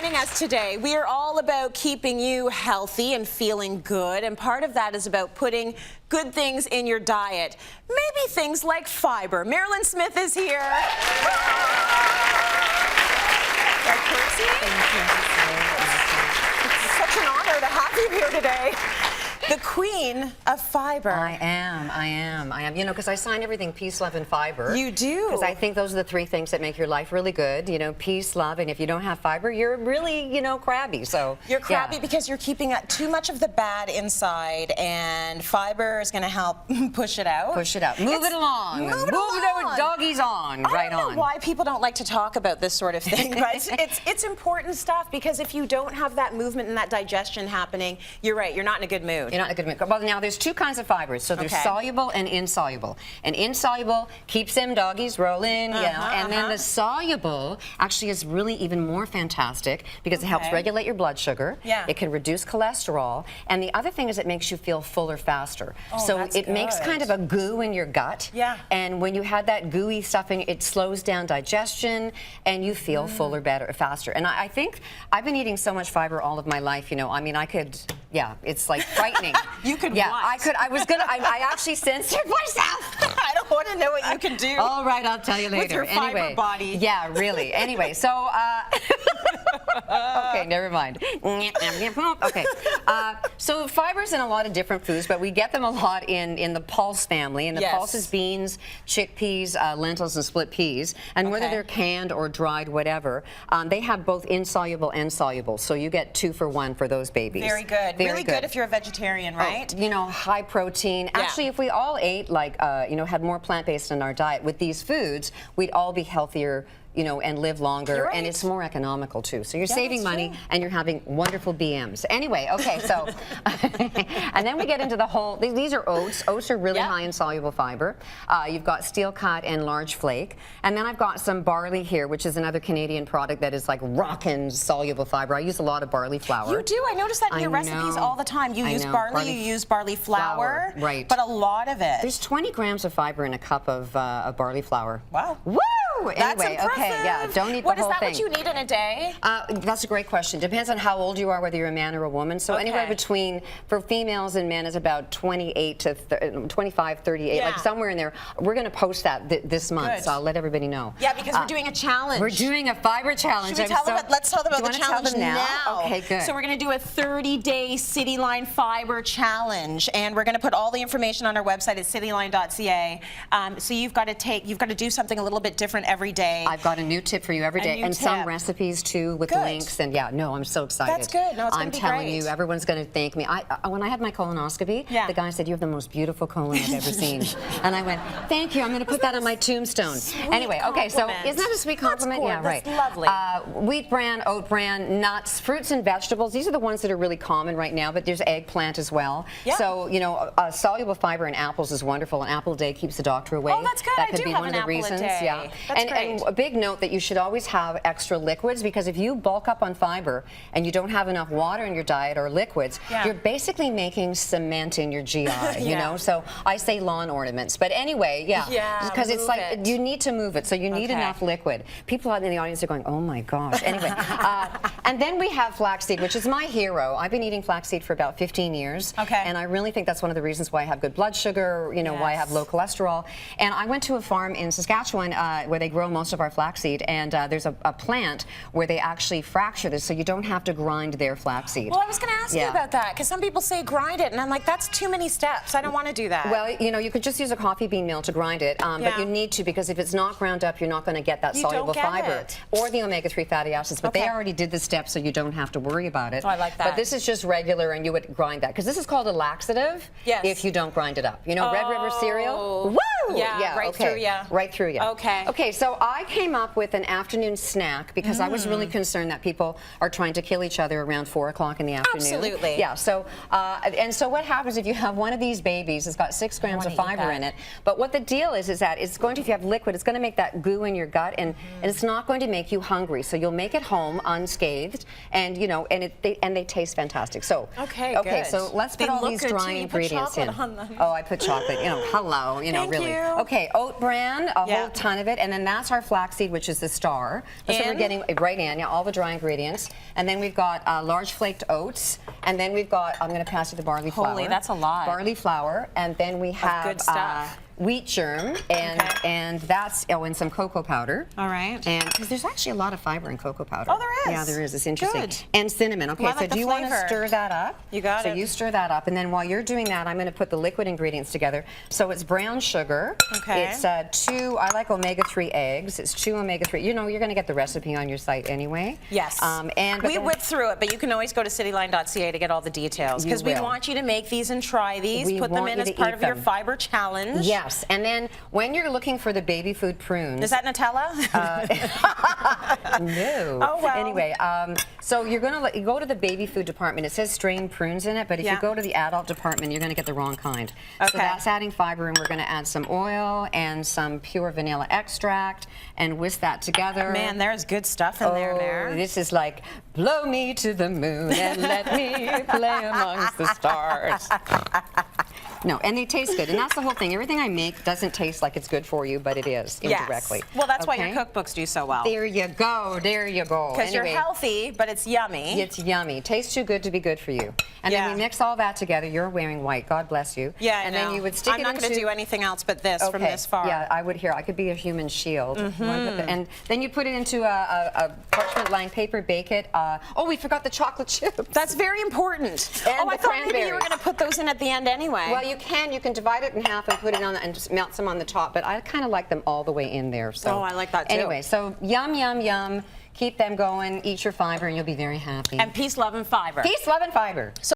joining us today. We are all about keeping you healthy and feeling good, and part of that is about putting good things in your diet. Maybe things like fiber. Mairlyn Smith is here. It's such an honor to have you here today. The queen of fiber. I am. You know, because I sign everything peace, love, and fiber. You do. Because I think those are the three things that make your life really good. You know, peace, love, and if you don't have fiber, you're really, you know, crabby. So you're crabby because you're keeping too much of the bad inside, and fiber is going to help push it out. Push it out. Move it along. Move it along. Doggies on. I don't know why people don't like to talk about this sort of thing, but it's important stuff, because if you don't have that movement and that digestion happening, you're right, you're not in a good mood. You're not in a good mood. Well, now there's two kinds of fibers. So there's soluble and insoluble. And insoluble keeps them doggies rolling, and then the soluble actually is really even more fantastic because it helps regulate your blood sugar. Yeah. It can reduce cholesterol, and the other thing is it makes you feel fuller faster. Oh, so it makes kind of a goo in your gut. Yeah. And when you have that gooey stuffing, it slows down digestion, and you feel fuller, better, faster. And I think I've been eating so much fiber all of my life. You know, I mean, I could. Yeah, it's like frightening. You could. Yeah, what? I could. I actually censored myself. I don't want to know what you can do. All right, I'll tell you later. With your fiber body. Yeah, really. Anyway, so okay, never mind. Okay, so fiber's in a lot of different foods, but we get them a lot in the pulse family, and the pulse is beans, chickpeas, lentils, and split peas, and whether they're canned or dried, whatever, they have both insoluble and soluble, so you get 2 for 1 for those babies. Very good. Really good if you're a vegetarian, right? You know, high protein. Actually, if we all ate like, you know, had more plant-based in our diet with these foods, we'd all be healthier, you know, and live longer, and it's more economical too. So you're saving money and you're having wonderful BMs. Anyway, okay, so and then we get into the whole. These are oats. Oats are really high in soluble fiber. You've got steel cut and large flake, and then I've got some barley here, which is another Canadian product that is like rockin' soluble fiber. I use a lot of barley flour. You do. I notice that in your recipes all the time. You use barley. You use barley flour. Right. But a lot of it. There's 20 grams of fiber in a cup of barley flour. Wow. Woo! That's anyway, impressive. Okay, yeah, don't eat the whole thing. What is that what you need in a day? That's a great question. Depends on how old you are, whether you're a man or a woman. So anywhere between, for females and men, is about 28 to 25, 38, like somewhere in there. We're going to post that this month, so I'll let everybody know. Yeah, because we're doing a challenge. We're doing a fiber challenge. Should we tell them let's tell them about the challenge now. Okay, good. So we're going to do a 30-day Cityline fiber challenge, and we're going to put all the information on our website at cityline.ca. So you've got to do something a little bit different every day. I've got a new tip for you every day, and some recipes too with links. And I'm so excited. That's good. No, it's going to be great. I'm telling you, everyone's going to thank me. When I had my colonoscopy, the guy said, "You have the most beautiful colon I've ever seen," and I went, "Thank you. I'm going to put that on my tombstone." Anyway, okay, so isn't that a sweet compliment? Yeah, right. That's lovely. Wheat bran, oat bran, nuts, fruits and vegetables. These are the ones that are really common right now, but there's eggplant as well. Yeah. So you know, soluble fiber in apples is wonderful. An apple a day keeps the doctor away. Oh, that's good. That could I do be have one an of the apple reasons. a day. Yeah. That's And a big note that you should always have extra liquids, because if you bulk up on fiber and you don't have enough water in your diet or liquids, you're basically making cement in your GI, you know? So I say lawn ornaments. But anyway, because it's like you need to move it, so you need enough liquid. People out in the audience are going, "Oh my gosh." Anyway, and then we have flaxseed, which is my hero. I've been eating flaxseed for about 15 years. And I really think that's one of the reasons why I have good blood sugar, you know, why I have low cholesterol. And I went to a farm in Saskatchewan where they grow most of our flaxseed, and there's a plant where they actually fracture this, so you don't have to grind their flaxseed. Well, I was going to ask you about that, because some people say grind it, and I'm like, that's too many steps. I don't want to do that. Well, you know, you could just use a coffee bean mill to grind it, but you need to, because if it's not ground up, you're not going to get that soluble fiber or the omega-3 fatty acids. But they already did the steps, so you don't have to worry about it. Oh, I like that. But this is just regular, and you would grind that, because this is called a laxative if you don't grind it up. You know, Red River cereal? Woo! Yeah, right through you. Right through you. Okay. Okay, so I came up with an afternoon snack because I was really concerned that people are trying to kill each other around 4 o'clock in the afternoon. Absolutely. Yeah, so, and so what happens if you have one of these babies, it's got 6 grams of fiber in it, but what the deal is that it's going to, if you have liquid, it's going to make that goo in your gut, and it's not going to make you hungry. So you'll make it home unscathed, and you know, and they taste fantastic. So, okay, so let's put all these dry ingredients in. On them. Oh, I put chocolate, you know, hello, you know, Thank really. Okay, oat bran, a whole ton of it, and then that's our flaxseed, which is the star. That's what we're getting right in, all the dry ingredients. And then we've got large flaked oats, and then we've got, I'm going to pass you the barley flour. Holy, that's a lot. Barley flour, and then we have good stuff. Wheat germ, and that's, and some cocoa powder. All right. And because there's actually a lot of fiber in cocoa powder. Oh, there is? Yeah, there is. It's interesting. Good. And cinnamon. Okay, Well, I so like do you want to flavor. stir that up? You got it. So you stir that up, and then while you're doing that, I'm going to put the liquid ingredients together. So it's brown sugar. Okay. It's I like omega-3 eggs. It's 2 omega-3. You know, you're going to get the recipe on your site anyway. Yes. We whipped through it, but you can always go to cityline.ca to get all the details, because we want you to make these and try these. Put them in as part of your fiber challenge. Yes, and then when you're looking for the baby food prunes. Is that Nutella? No. Oh, well. Anyway, so you're going to go to the baby food department. It says strained prunes in it, but if you go to the adult department, you're going to get the wrong kind. Okay. So that's adding fiber, and we're going to add some oil and some pure vanilla extract and whisk that together. Man, there's good stuff in there. This is like, blow me to the moon and let me play amongst the stars. No, and they taste good, and that's the whole thing. Everything I make doesn't taste like it's good for you, but it is indirectly. Yes. Well, that's why your cookbooks do so well. There you go. There you go. Because you're healthy, but it's yummy. It's yummy. Tastes too good to be good for you. And then we mix all that together. You're wearing white. God bless you. Yeah, and then you would stick it into... I'm not going to do anything else but this from this far. Yeah, I would here. I could be a human shield. And then you put it into a parchment-lined paper, bake it. Oh, we forgot the chocolate chips. That's very important. And I thought maybe you were going to put those in at the end anyway. Well, you can. You can divide it in half and put it on and just melt some on the top. But I kind of like them all the way in there. So. Oh, I like that too. Anyway, so yum, yum, yum. Keep them going. Eat your fiber, and you'll be very happy. And peace, love, and fiber. Peace, love, and fiber.